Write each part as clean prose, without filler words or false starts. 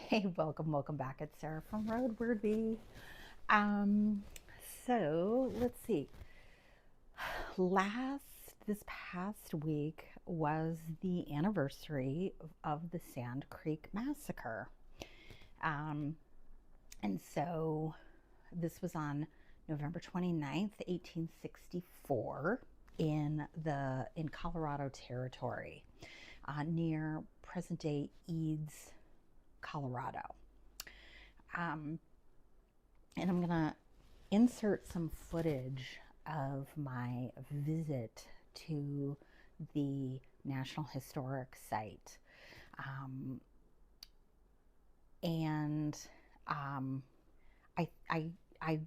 Hey, welcome back. It's Sarah from Roadworthy. Um, so let's see. This past week was the anniversary of the Sand Creek Massacre. Um, and so this was on November 29th, 1864 in Colorado Territory, near present day Eads, Colorado. Um, and I'm gonna insert some footage of my visit to the National Historic Site. Um, and I, I, I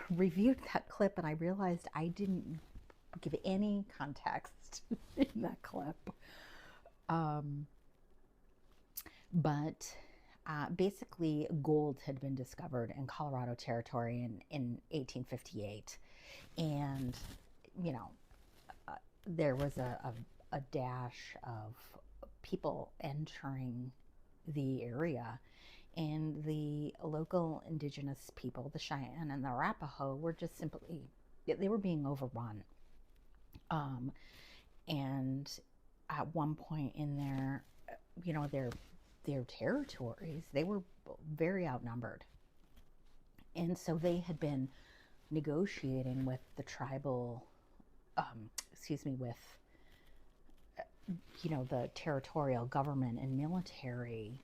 reviewed that clip and I realized I didn't give any context in that clip. Um, but basically, gold had been discovered in Colorado Territory in 1858. And, you know, there was a dash of people entering the area. And the local indigenous people, the Cheyenne and the Arapaho, were just simply, they were being overrun. Um, and at one point in their territories, they were very outnumbered. And so they had been negotiating with the tribal, with, the territorial government and military,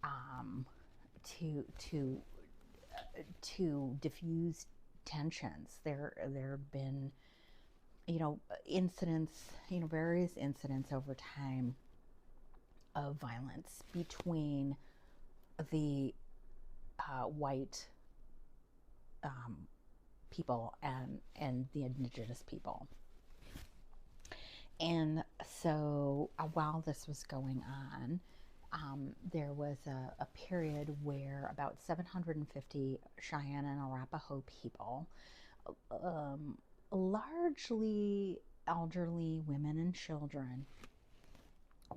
um, to diffuse tensions. There have been, incidents, various incidents over time of violence between the white people and the indigenous people. And so while this was going on, there was a period where about 750 Cheyenne and Arapaho people, largely elderly women and children,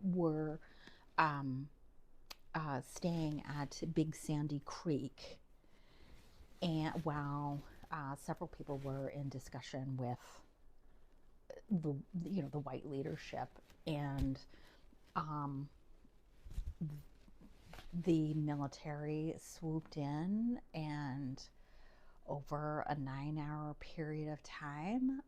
were staying at Big Sandy Creek, and while several people were in discussion with the white leadership, and the military swooped in and over a 9-hour period of time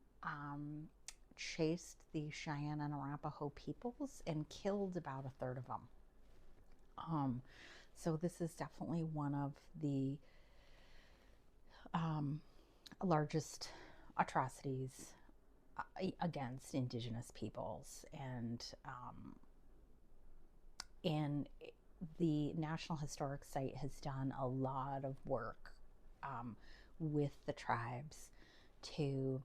chased the Cheyenne and Arapaho peoples and killed about a third of them. So this is definitely one of the largest atrocities against indigenous peoples, and the National Historic Site has done a lot of work with the tribes to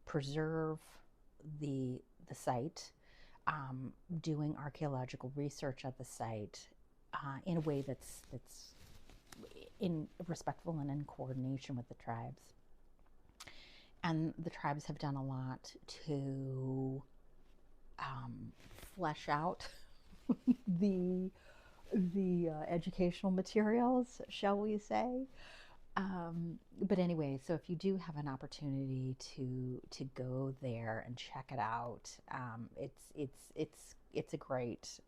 preserve the site, doing archaeological research at the site in a way that's in respectful and in coordination with the tribes. And the tribes have done a lot to flesh out the educational materials, shall we say. But anyway, so if you do have an opportunity to go there and check it out, it's a great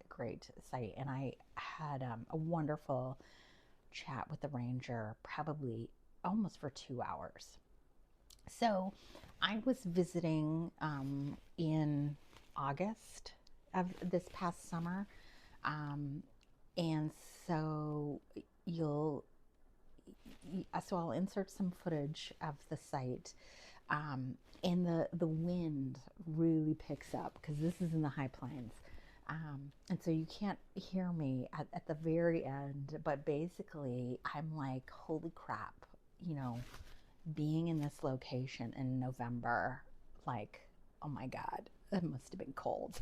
site. And I had a wonderful chat with the ranger, probably almost for 2 hours. So I was visiting in August of this past summer, and so I'll insert some footage of the site, and the wind really picks up because this is in the high plains, and so you can't hear me at the very end, but basically I'm like, holy crap, being in this location in November, like, oh my God, it must have been cold.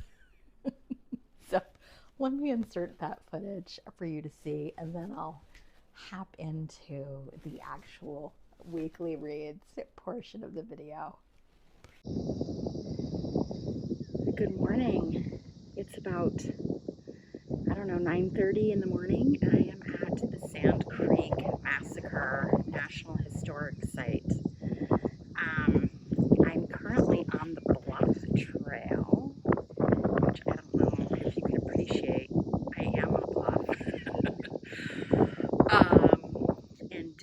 So let me insert that footage for you to see, and then I'll hop into the actual weekly reads portion of the video. Good morning. It's about, 9:30 in the morning, and I am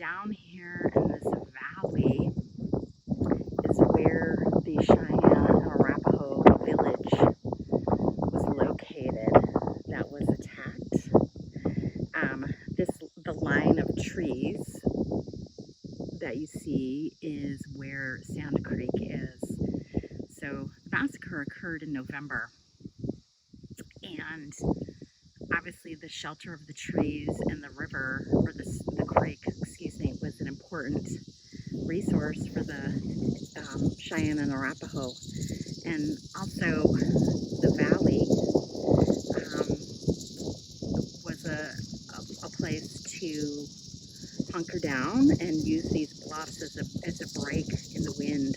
down here in this valley is where the Cheyenne and Arapaho village was located that was attacked. The line of trees that you see is where Sand Creek is. So the massacre occurred in November, and obviously the shelter of the trees and the river, or the creek, excuse me, was an important resource for the Cheyenne and Arapaho. And also the valley was a place to hunker down and use these bluffs as a break in the wind.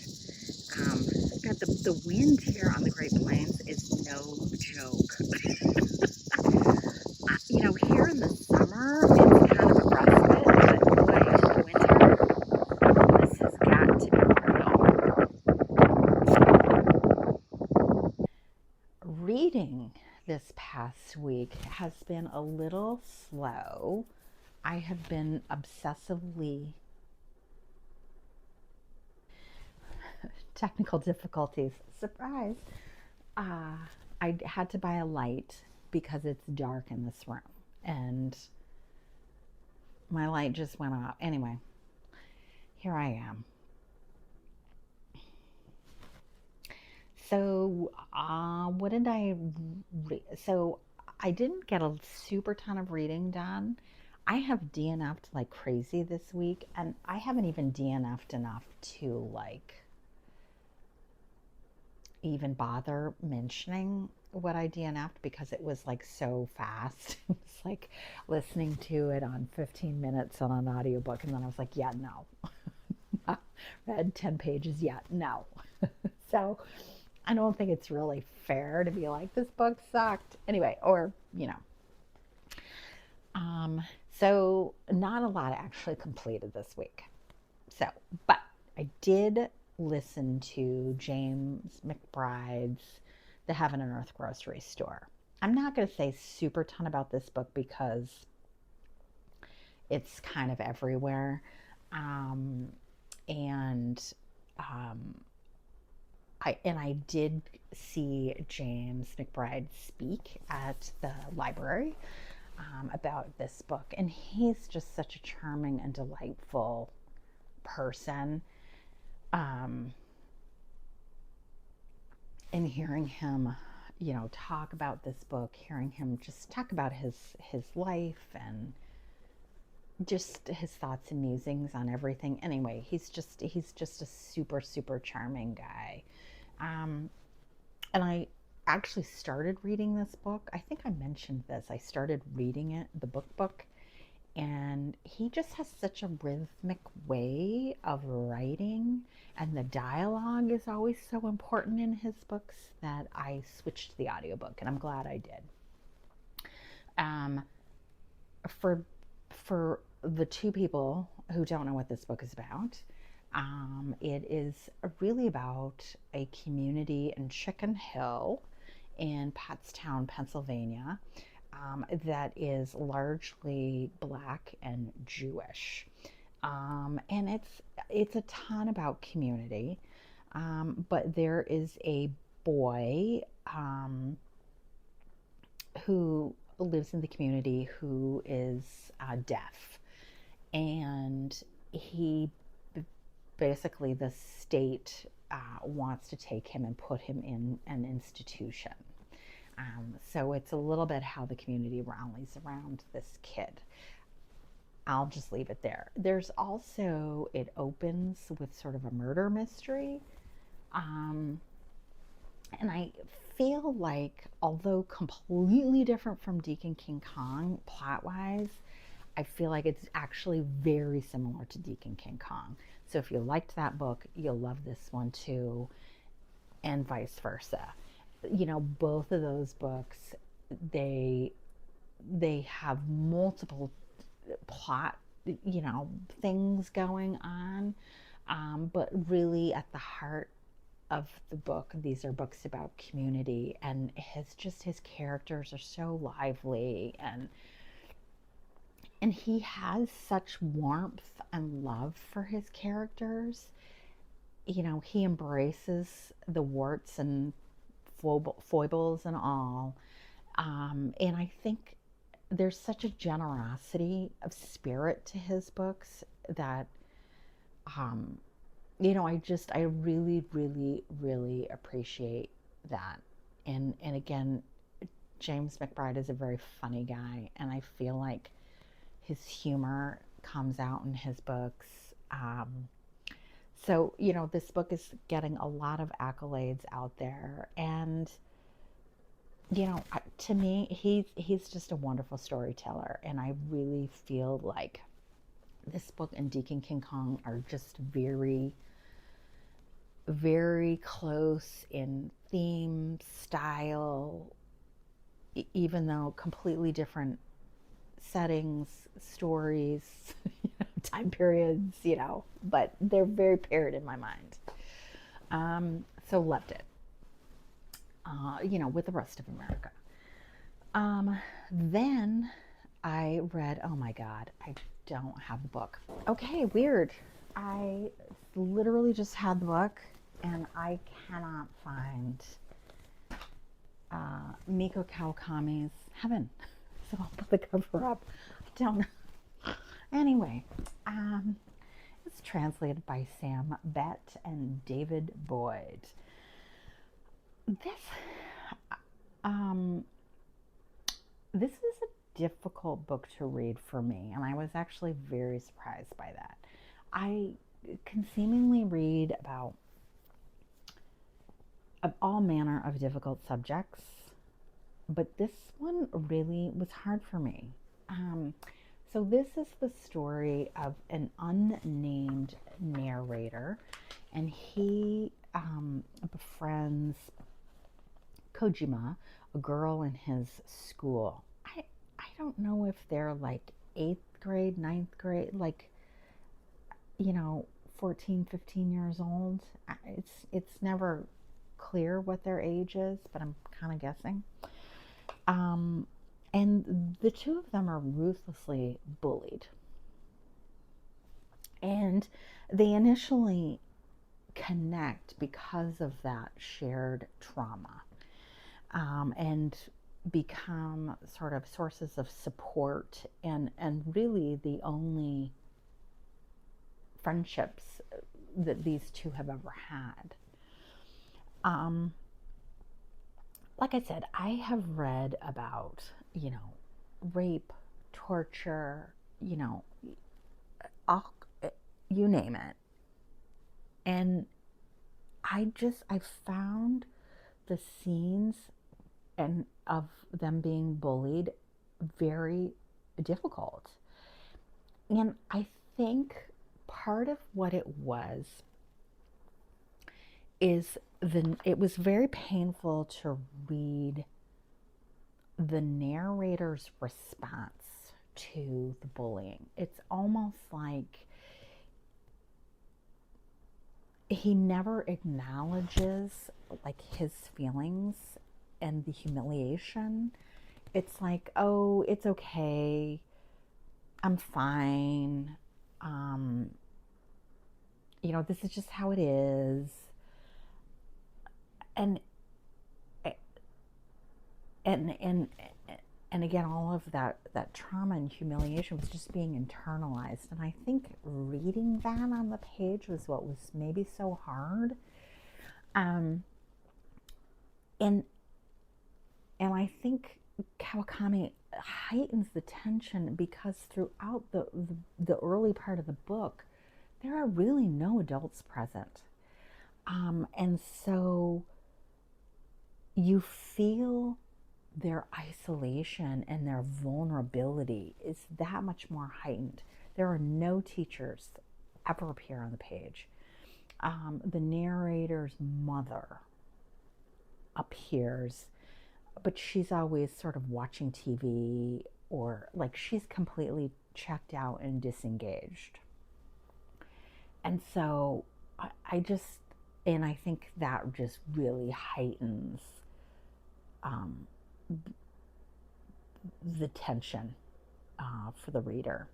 God, the wind here on the Great Plains is no joke. Here in the summer, it's kind of a respite, but boy, in the winter, this has got to be brutal. Reading this past week has been a little slow. I have been obsessively technical difficulties. Surprise! I had to buy a light because it's dark in this room, and my light just went off. Anyway, here I am. So, what did I read? So, I didn't get a super ton of reading done. I have DNF'd like crazy this week, and I haven't even DNF'd enough to even bother mentioning what I DNF'd because it was like so fast. It was like listening to it on 15 minutes on an audiobook, and then I was like, yeah, no. Read 10 pages yet, no. So I don't think it's really fair to be like, this book sucked. Anyway, or, so not a lot actually completed this week. So, but I did listen to James McBride's The Heaven and Earth Grocery Store. I'm not going to say super ton about this book because it's kind of everywhere. I did see James McBride speak at the library about this book, and he's just such a charming and delightful person. And hearing him, talk about this book, hearing him just talk about his life and just his thoughts and musings on everything. Anyway, he's just a super, super charming guy. And I actually started reading this book. I think I mentioned this. I started reading it, the book, and he just has such a rhythmic way of writing, and the dialogue is always so important in his books that I switched to the audiobook, and I'm glad I did. For the two people who don't know what this book is about, it is really about a community in Chicken Hill in Pottstown, Pennsylvania, that is largely Black and Jewish. And it's a ton about community, but there is a boy who lives in the community who is deaf, and he basically, the state wants to take him and put him in an institution. So it's a little bit how the community rallies around this kid. I'll just leave it there. There's also, it opens with sort of a murder mystery. And I feel like, although completely different from Deacon King Kong plot-wise, I feel like it's actually very similar to Deacon King Kong. So if you liked that book, you'll love this one too, and vice versa. Both of those books, they have multiple plot, things going on, but really at the heart of the book, these are books about community, and his characters are so lively, and And he has such warmth and love for his characters. You know, he embraces the warts and foibles and all. And I think there's such a generosity of spirit to his books that, um, you know, I really, really, really appreciate that. And again, James McBride is a very funny guy, and I feel like his humor comes out in his books. So, you know, this book is getting a lot of accolades out there. And, you know, to me, he's just a wonderful storyteller. And I really feel like this book and Deacon King Kong are just very, very close in theme, style, even though completely different settings, stories, time periods, you know, but they're very paired in my mind. So loved it, you know, with the rest of America. Then I read, oh my God, I don't have the book. Okay, weird. I literally just had the book and I cannot find Miko Kawakami's Heaven. So I'll put the cover up. I don't know. Anyway, it's translated by Sam Bett and David Boyd. This is a difficult book to read for me, and I was actually very surprised by that. I can seemingly read about all manner of difficult subjects, but this one really was hard for me. So this is the story of an unnamed narrator, and he befriends Kojima, a girl in his school. I don't know if they're like 8th grade, 9th grade, like, you know, 14, 15 years old. It's never clear what their age is, but I'm kind of guessing. And the two of them are ruthlessly bullied. And they initially connect because of that shared trauma, and become sort of sources of support and really the only friendships that these two have ever had. Like I said, I have read about, you know, rape, torture, you know, you name it. And I found the scenes and of them being bullied very difficult. And I think part of what it was is it was very painful to read the narrator's response to the bullying. It's almost like he never acknowledges like his feelings and the humiliation. It's like, oh, it's okay, I'm fine, you know, this is just how it is. And again, all of that trauma and humiliation was just being internalized. And I think reading that on the page was what was maybe so hard. And I think Kawakami heightens the tension because throughout the early part of the book, there are really no adults present. And so you feel their isolation and their vulnerability is that much more heightened. There are no teachers ever appear on the page. The narrator's mother appears, but she's always sort of watching TV, or like she's completely checked out and disengaged. And so I think that just really heightens the tension for the reader.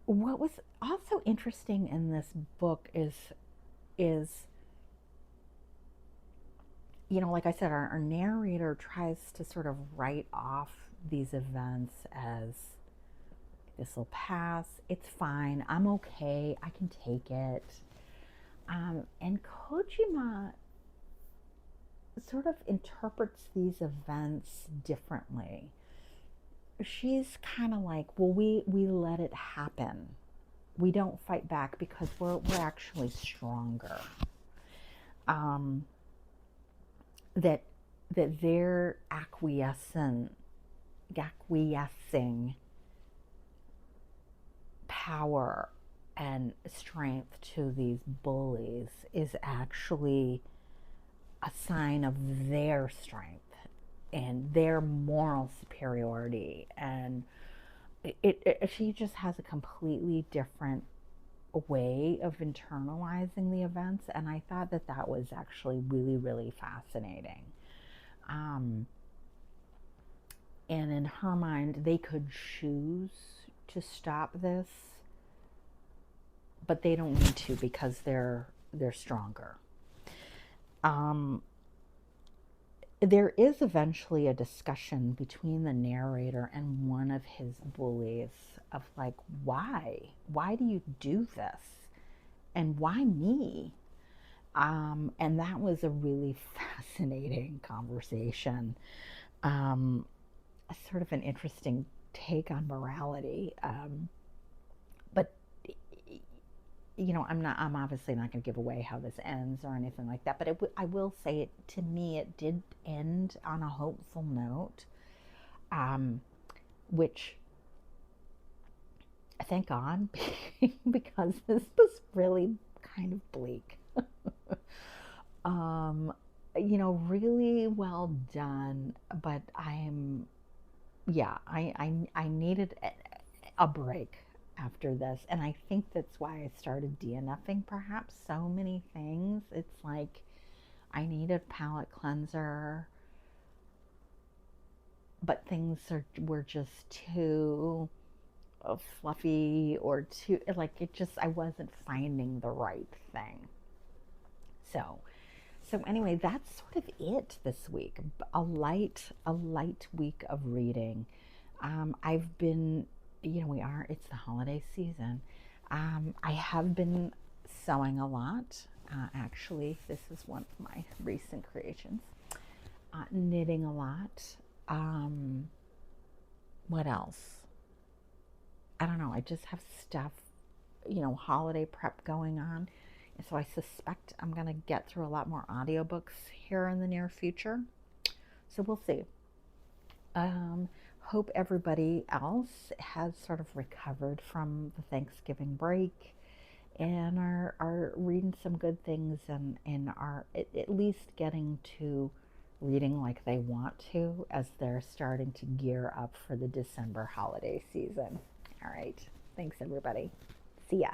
What was also interesting in this book is like I said, our narrator tries to sort of write off these events as, this will pass, it's fine, I'm okay, I can take it. And Kojima sort of interprets these events differently. She's kind of like, well, we let it happen. We don't fight back because we're actually stronger. That they're acquiescing power and strength to these bullies is actually a sign of their strength and their moral superiority. And she just has a completely different way of internalizing the events, and I thought that was actually really, really fascinating. And in her mind, they could choose to stop this, but they don't need to because they're stronger. There is eventually a discussion between the narrator and one of his bullies of like, why do you do this, and why me? And that was a really fascinating conversation. Sort of an interesting take on morality. But I'm obviously not going to give away how this ends or anything like that, but I will say to me, it did end on a hopeful note, which, thank God, because this was really kind of bleak. Really well done, but I needed a break after this, and I think that's why I started DNFing perhaps so many things. It's like I needed palette cleanser, but things were just too fluffy or too, like, I wasn't finding the right thing. So anyway, that's sort of it this week. A light week of reading. I've been, it's the holiday season. I have been sewing a lot. Actually, this is one of my recent creations. Knitting a lot. What else? I don't know. I just have stuff, holiday prep going on. And so I suspect I'm going to get through a lot more audiobooks here in the near future. So we'll see. Hope everybody else has sort of recovered from the Thanksgiving break and are reading some good things and are at least getting to reading like they want to as they're starting to gear up for the December holiday season. All right. Thanks, everybody. See ya.